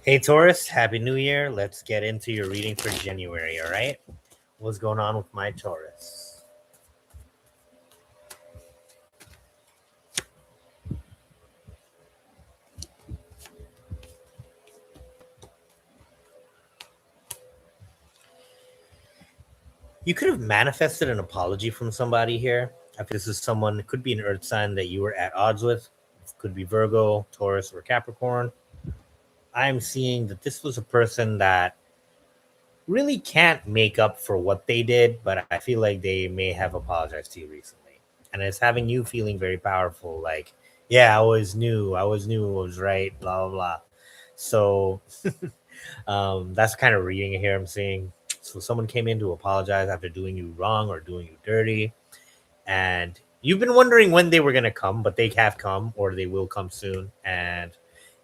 Hey Taurus, Happy New Year. Let's get into your reading for January, all right? What's going on with my Taurus? You could have manifested an apology from somebody here. I think this is someone, it could be an earth sign that you were at odds with. It could be Virgo, Taurus, or Capricorn. I'm seeing that this was a person that really can't make up for what they did, but I feel like they may have apologized to you recently. And it's having you feeling very powerful, like, yeah, I always knew it was right, blah, blah, blah. So that's kind of reading here I'm seeing. So someone came in to apologize after doing you wrong or doing you dirty. And you've been wondering when they were going to come, but they have come or they will come soon. And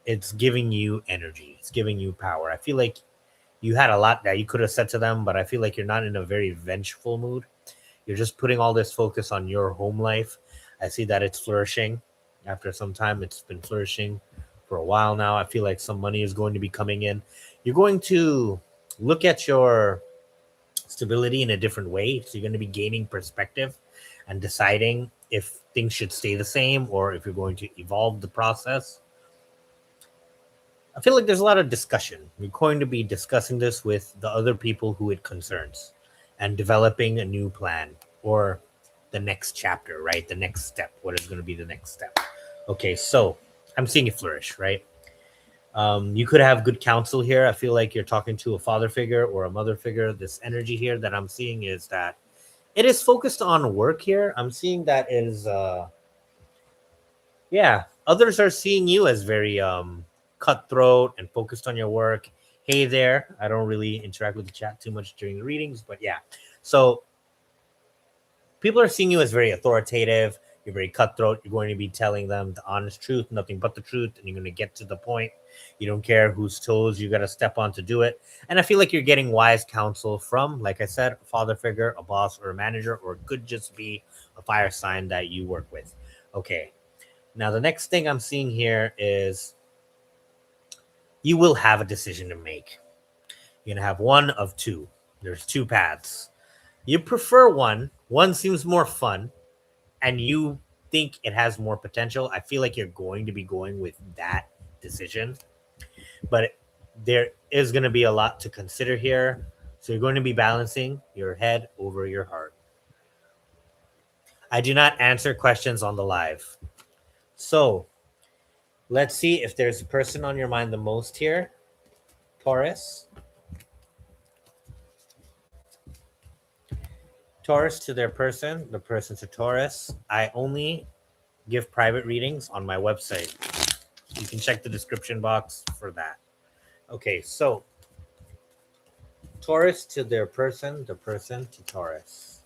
it's giving you energy. It's giving you power. I feel like you had a lot that you could have said to them, but I feel like you're not in a very vengeful mood. You're just putting all this focus on your home life. I see that it's flourishing. After some time, it's been flourishing for a while now. I feel like some money is going to be coming in. You're going to look at your stability in a different way. So you're going to be gaining perspective and deciding if things should stay the same or if you're going to evolve the process. I feel like there's a lot of discussion. You're going to be discussing this with the other people who it concerns and developing a new plan or the next chapter, right? The next step. What is going to be the next step? Okay, so I'm seeing you flourish, right? You could have good counsel here. I feel like you're talking to a father figure or a mother figure. This energy here that I'm seeing is that it is focused on work here. I'm seeing that is, yeah, others are seeing you as very cutthroat and focused on your work. Hey there. I don't really interact with the chat too much during the readings, but yeah. So people are seeing you as very authoritative. You're very cutthroat. You're going to be telling them the honest truth, nothing but the truth, and you're going to get to the point. You don't care whose toes you got to step on to do it. And I feel like you're getting wise counsel from, like I said, a father figure, a boss, or a manager, or it could just be a fire sign that you work with. Okay. Now, the next thing I'm seeing here is you will have a decision to make. You're going to have one of two. There's two paths. You prefer one seems more fun, and you think it has more potential. I feel like you're going to be going with that decision, but there is going to be a lot to consider here. So you're going to be balancing your head over your heart. I do not answer questions on the live. So let's see if there's a person on your mind the most here. Taurus. Taurus to their person, the person to Taurus. I only give private readings on my website. You can check the description box for that. Okay, so Taurus to their person, the person to Taurus.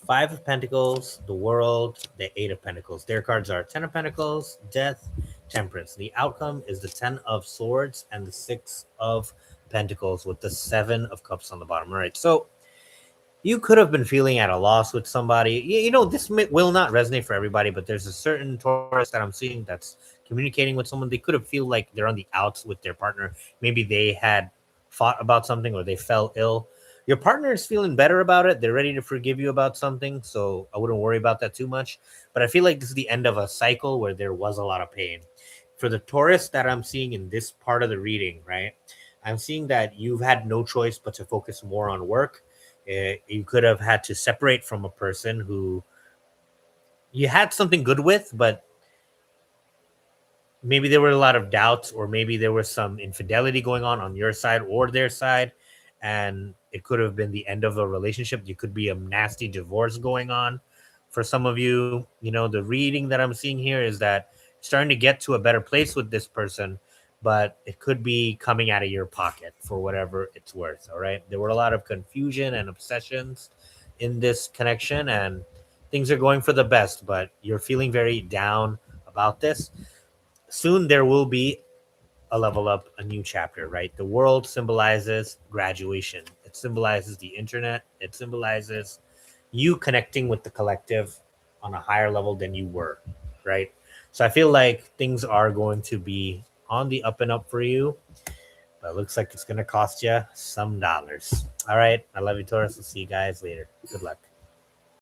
Five of Pentacles, the World, the Eight of Pentacles. Their cards are Ten of Pentacles, Death, Temperance. The outcome is the Ten of Swords and the Six of Pentacles with the Seven of Cups on the bottom. All right, so you could have been feeling at a loss with somebody. You know, this will not resonate for everybody, but there's a certain Taurus that I'm seeing that's communicating with someone. They could have feel like they're on the outs with their partner. Maybe they had fought about something or they fell ill. Your partner is feeling better about it. They're ready to forgive you about something. So I wouldn't worry about that too much. But I feel like this is the end of a cycle where there was a lot of pain. For the Taurus that I'm seeing in this part of the reading, right? I'm seeing that you've had no choice but to focus more on work. You could have had to separate from a person who you had something good with, but maybe there were a lot of doubts, or maybe there was some infidelity going on your side or their side, and it could have been the end of a relationship. You could be a nasty divorce going on. For some of you, you know, the reading that I'm seeing here is that you're starting to get to a better place with this person, but it could be coming out of your pocket for whatever it's worth. All right. There were a lot of confusion and obsessions in this connection, and things are going for the best, but you're feeling very down about this. Soon there will be a level up, a new chapter, right? The world symbolizes graduation. It symbolizes the internet. It symbolizes you connecting with the collective on a higher level than you were, right? So I feel like things are going to be on the up and up for you. But it looks like it's going to cost you some dollars. All right. I love you, Taurus. We'll see you guys later. Good luck.